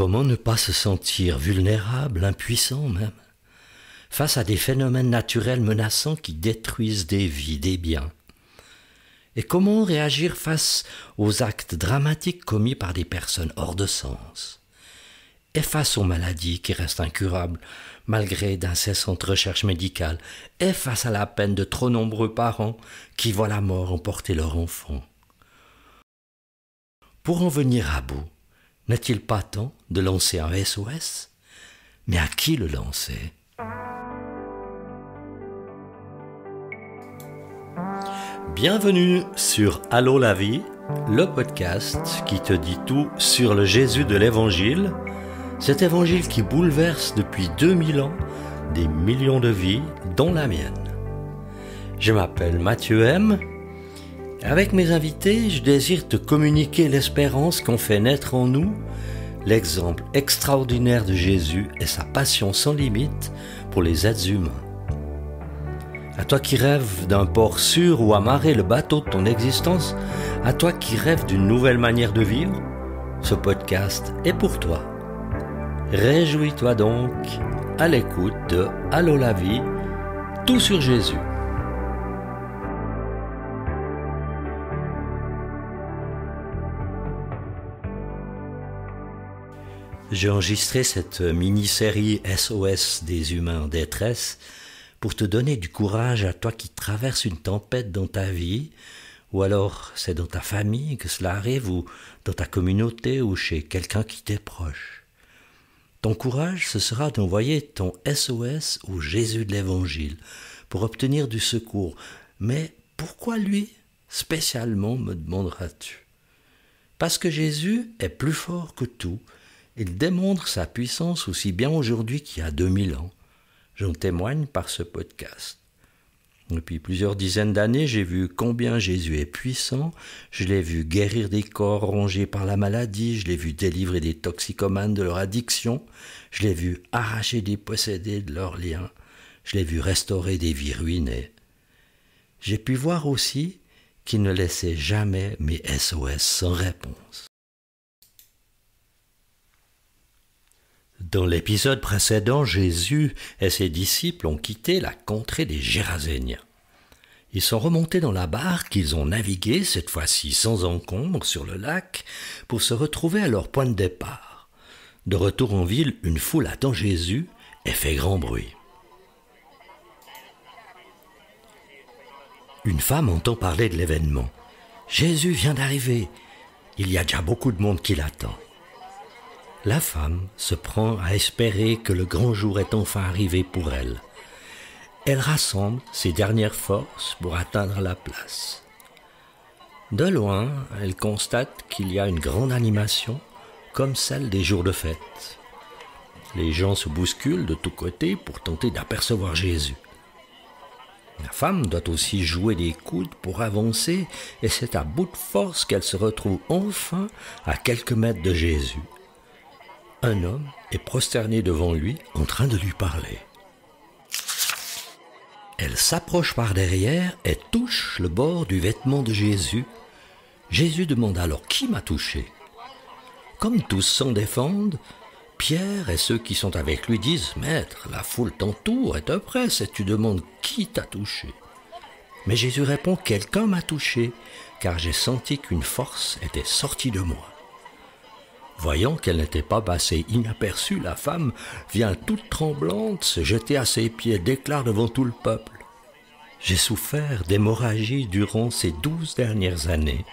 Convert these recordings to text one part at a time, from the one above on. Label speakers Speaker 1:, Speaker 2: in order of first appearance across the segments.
Speaker 1: Comment ne pas se sentir vulnérable, impuissant même, face à des phénomènes naturels menaçants qui détruisent des vies, des biens? Et comment réagir face aux actes dramatiques commis par des personnes hors de sens? Et face aux maladies qui restent incurables, malgré d'incessantes recherches médicales, et face à la peine de trop nombreux parents qui voient la mort emporter leur enfant. Pour en venir à bout, n'est-il pas temps de lancer un SOS? Mais à qui le lancer? Bienvenue sur Allô la vie, le podcast qui te dit tout sur le Jésus de l'Évangile, cet Évangile qui bouleverse depuis 2000 ans des millions de vies, dont la mienne. Je m'appelle Mathieu M. Avec mes invités, je désire te communiquer l'espérance qu'ont fait naître en nous l'exemple extraordinaire de Jésus et sa passion sans limite pour les êtres humains. À toi qui rêves d'un port sûr où amarrer le bateau de ton existence, à toi qui rêves d'une nouvelle manière de vivre, ce podcast est pour toi. Réjouis-toi donc à l'écoute de Allô la vie, tout sur Jésus. J'ai enregistré cette mini-série SOS des humains en détresse pour te donner du courage à toi qui traverses une tempête dans ta vie, ou alors c'est dans ta famille que cela arrive, ou dans ta communauté, ou chez quelqu'un qui t'est proche. Ton courage, ce sera d'envoyer ton SOS au Jésus de l'Évangile pour obtenir du secours. Mais pourquoi lui, spécialement, me demanderas-tu? Parce que Jésus est plus fort que tout. Il démontre sa puissance aussi bien aujourd'hui qu'il y a 2000 ans. J'en témoigne par ce podcast. Depuis plusieurs dizaines d'années, j'ai vu combien Jésus est puissant. Je l'ai vu guérir des corps rongés par la maladie. Je l'ai vu délivrer des toxicomanes de leur addiction. Je l'ai vu arracher des possédés de leurs liens. Je l'ai vu restaurer des vies ruinées. J'ai pu voir aussi qu'il ne laissait jamais mes SOS sans réponse. Dans l'épisode précédent, Jésus et ses disciples ont quitté la contrée des Géraséniens. Ils sont remontés dans la barque, ils ont navigué, cette fois-ci sans encombre, sur le lac, pour se retrouver à leur point de départ. De retour en ville, une foule attend Jésus et fait grand bruit. Une femme entend parler de l'événement. Jésus vient d'arriver. Il y a déjà beaucoup de monde qui l'attend. La femme se prend à espérer que le grand jour est enfin arrivé pour elle. Elle rassemble ses dernières forces pour atteindre la place. De loin, elle constate qu'il y a une grande animation, comme celle des jours de fête. Les gens se bousculent de tous côtés pour tenter d'apercevoir Jésus. La femme doit aussi jouer des coudes pour avancer, et c'est à bout de force qu'elle se retrouve enfin à quelques mètres de Jésus. Un homme est prosterné devant lui en train de lui parler. Elle s'approche par derrière et touche le bord du vêtement de Jésus. Jésus demande alors « Qui m'a touché ?» Comme tous s'en défendent, Pierre et ceux qui sont avec lui disent « Maître, la foule t'entoure et te presse et tu demandes qui t'a touché ?» Mais Jésus répond « Quelqu'un m'a touché, car j'ai senti qu'une force était sortie de moi. » Voyant qu'elle n'était pas passée inaperçue, la femme vient toute tremblante se jeter à ses pieds et déclare devant tout le peuple « J'ai souffert d'hémorragie durant ces 12 dernières années.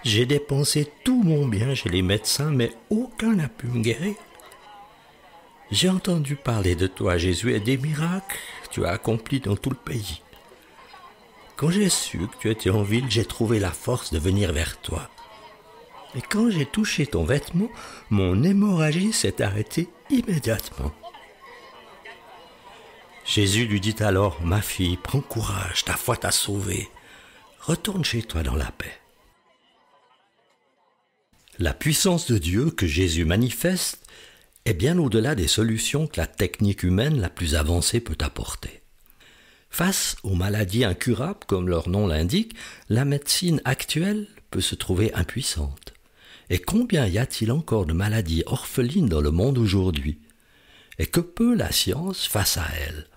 Speaker 1: J'ai dépensé tout mon bien chez les médecins, mais aucun n'a pu me guérir. J'ai entendu parler de toi, Jésus, et des miracles que tu as accomplis dans tout le pays. Quand j'ai su que tu étais en ville, j'ai trouvé la force de venir vers toi. Et quand j'ai touché ton vêtement, mon hémorragie s'est arrêtée immédiatement. » Jésus lui dit alors « Ma fille, prends courage, ta foi t'a sauvée. Retourne chez toi dans la paix. » La puissance de Dieu que Jésus manifeste est bien au-delà des solutions que la technique humaine la plus avancée peut apporter. Face aux maladies incurables, comme leur nom l'indique, la médecine actuelle peut se trouver impuissante. Et combien y a-t-il encore de maladies orphelines dans le monde aujourd'hui? Et que peut la science face à elles?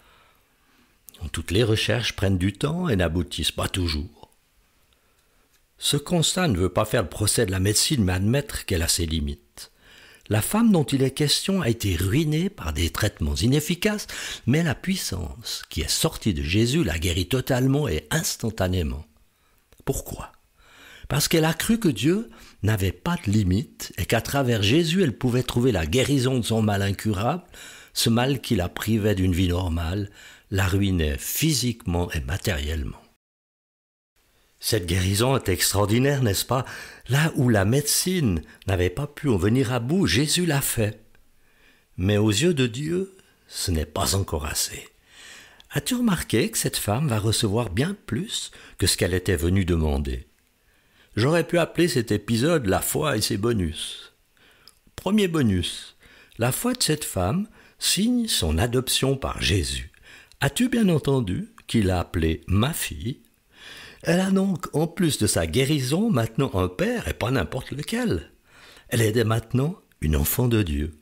Speaker 1: Toutes les recherches prennent du temps et n'aboutissent pas toujours. Ce constat ne veut pas faire le procès de la médecine, mais admettre qu'elle a ses limites. La femme dont il est question a été ruinée par des traitements inefficaces, mais la puissance qui est sortie de Jésus l'a guérie totalement et instantanément. Pourquoi? Parce qu'elle a cru que Dieu n'avait pas de limite et qu'à travers Jésus, elle pouvait trouver la guérison de son mal incurable, ce mal qui la privait d'une vie normale, la ruinait physiquement et matériellement. Cette guérison est extraordinaire, n'est-ce pas? Là où la médecine n'avait pas pu en venir à bout, Jésus l'a fait. Mais aux yeux de Dieu, ce n'est pas encore assez. As-tu remarqué que cette femme va recevoir bien plus que ce qu'elle était venue demander? J'aurais pu appeler cet épisode « La foi et ses bonus ». Premier bonus, la foi de cette femme signe son adoption par Jésus. As-tu bien entendu qu'il l'a appelée « ma fille » ? Elle a donc, en plus de sa guérison, maintenant un père, et pas n'importe lequel. Elle est dès maintenant une enfant de Dieu.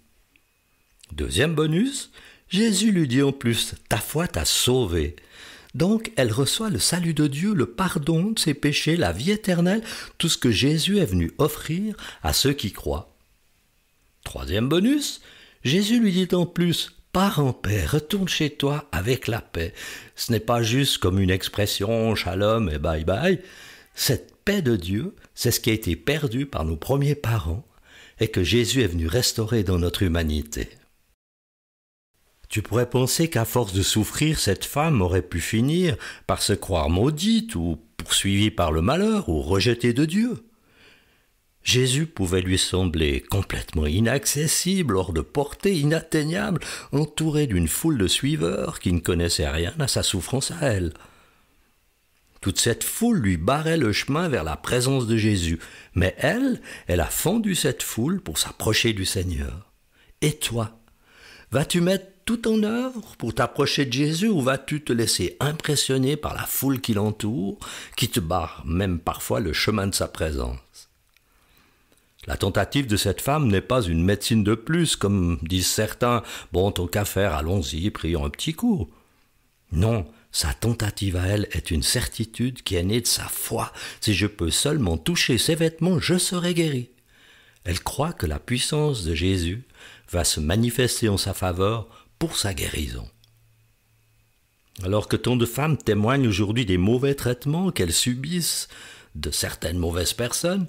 Speaker 1: Deuxième bonus, Jésus lui dit en plus « ta foi t'a sauvée ». Donc elle reçoit le salut de Dieu, le pardon de ses péchés, la vie éternelle, tout ce que Jésus est venu offrir à ceux qui croient. Troisième bonus, Jésus lui dit en plus « pars en paix, retourne chez toi avec la paix ». Ce n'est pas juste comme une expression « shalom » et « bye bye ». Cette paix de Dieu, c'est ce qui a été perdu par nos premiers parents et que Jésus est venu restaurer dans notre humanité. Tu pourrais penser qu'à force de souffrir, cette femme aurait pu finir par se croire maudite ou poursuivie par le malheur ou rejetée de Dieu. Jésus pouvait lui sembler complètement inaccessible, hors de portée, inatteignable, entouré d'une foule de suiveurs qui ne connaissaient rien à sa souffrance à elle. Toute cette foule lui barrait le chemin vers la présence de Jésus, mais elle a fendu cette foule pour s'approcher du Seigneur. Et toi, vas-tu mettre tout en œuvre pour t'approcher de Jésus ou vas-tu te laisser impressionner par la foule qui l'entoure, qui te barre même parfois le chemin de sa présence? La tentative de cette femme n'est pas une médecine de plus, comme disent certains. Bon, tant qu'à faire, allons-y, prions un petit coup. Non, sa tentative à elle est une certitude qui est née de sa foi. Si je peux seulement toucher ses vêtements, je serai guéri. Elle croit que la puissance de Jésus va se manifester en sa faveur pour sa guérison. Alors que tant de femmes témoignent aujourd'hui des mauvais traitements qu'elles subissent de certaines mauvaises personnes,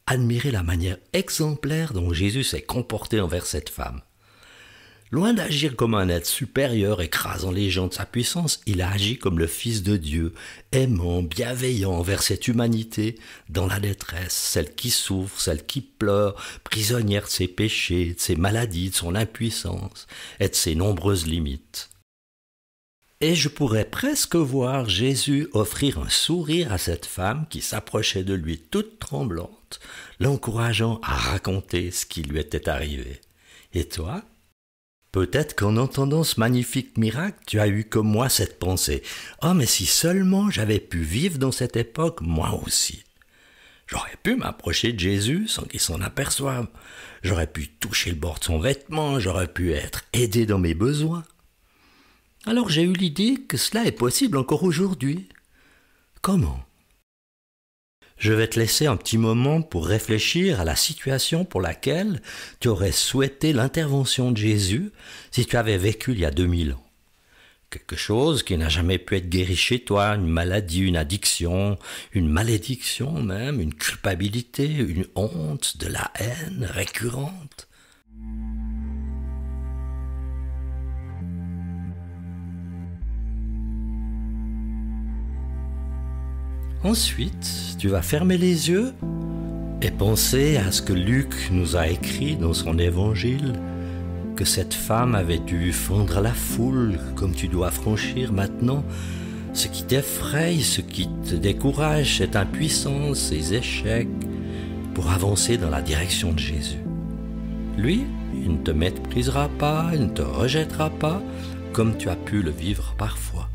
Speaker 1: admirez la manière exemplaire dont Jésus s'est comporté envers cette femme. Loin d'agir comme un être supérieur écrasant les gens de sa puissance, il a agi comme le Fils de Dieu, aimant, bienveillant envers cette humanité dans la détresse, celle qui souffre, celle qui pleure, prisonnière de ses péchés, de ses maladies, de son impuissance et de ses nombreuses limites. Et je pourrais presque voir Jésus offrir un sourire à cette femme qui s'approchait de lui toute tremblante, l'encourageant à raconter ce qui lui était arrivé. Et toi? Peut-être qu'en entendant ce magnifique miracle, tu as eu comme moi cette pensée. « Oh, mais si seulement j'avais pu vivre dans cette époque, moi aussi. J'aurais pu m'approcher de Jésus sans qu'il s'en aperçoive. J'aurais pu toucher le bord de son vêtement, j'aurais pu être aidé dans mes besoins. » Alors j'ai eu l'idée que cela est possible encore aujourd'hui. Comment? Je vais te laisser un petit moment pour réfléchir à la situation pour laquelle tu aurais souhaité l'intervention de Jésus si tu avais vécu il y a 2000 ans. Quelque chose qui n'a jamais pu être guéri chez toi, une maladie, une addiction, une malédiction même, une culpabilité, une honte, de la haine récurrente. Ensuite, tu vas fermer les yeux et penser à ce que Luc nous a écrit dans son évangile, que cette femme avait dû fendre la foule comme tu dois franchir maintenant, ce qui t'effraie, ce qui te décourage, cette impuissance, ces échecs, pour avancer dans la direction de Jésus. Lui, il ne te méprisera pas, il ne te rejettera pas, comme tu as pu le vivre parfois.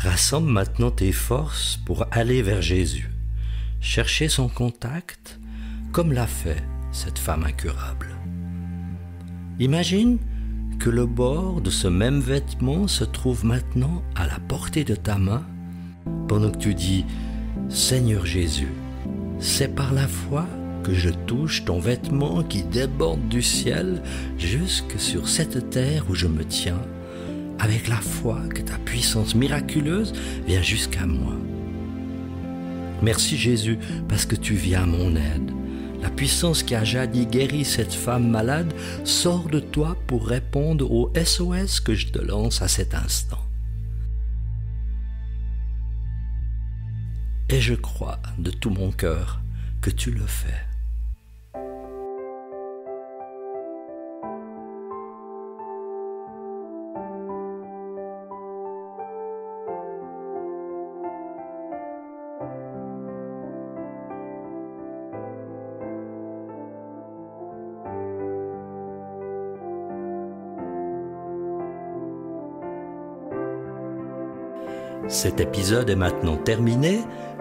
Speaker 1: Rassemble maintenant tes forces pour aller vers Jésus. Chercher son contact comme l'a fait cette femme incurable. Imagine que le bord de ce même vêtement se trouve maintenant à la portée de ta main pendant que tu dis « Seigneur Jésus, c'est par la foi que je touche ton vêtement qui déborde du ciel jusque sur cette terre où je me tiens, avec la foi que ta puissance miraculeuse vient jusqu'à moi. Merci Jésus parce que tu viens à mon aide. La puissance qui a jadis guéri cette femme malade sort de toi pour répondre au SOS que je te lance à cet instant. Et je crois de tout mon cœur que tu le fais. Cet épisode est maintenant terminé.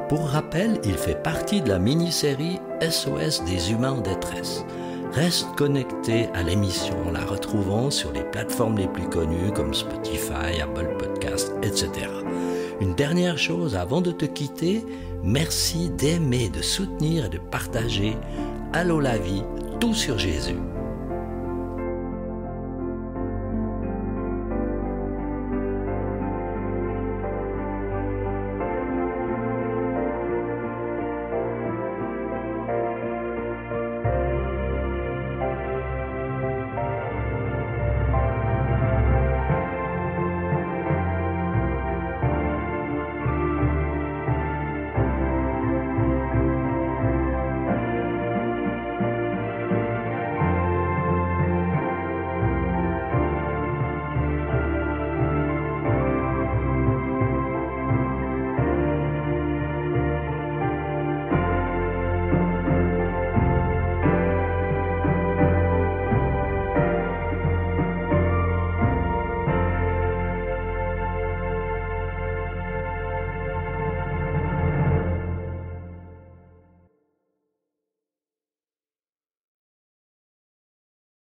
Speaker 1: Pour rappel, il fait partie de la mini-série SOS des humains en détresse. Reste connecté à l'émission en la retrouvant sur les plateformes les plus connues comme Spotify, Apple Podcasts, etc. Une dernière chose avant de te quitter, merci d'aimer, de soutenir et de partager Allô la vie, tout sur Jésus.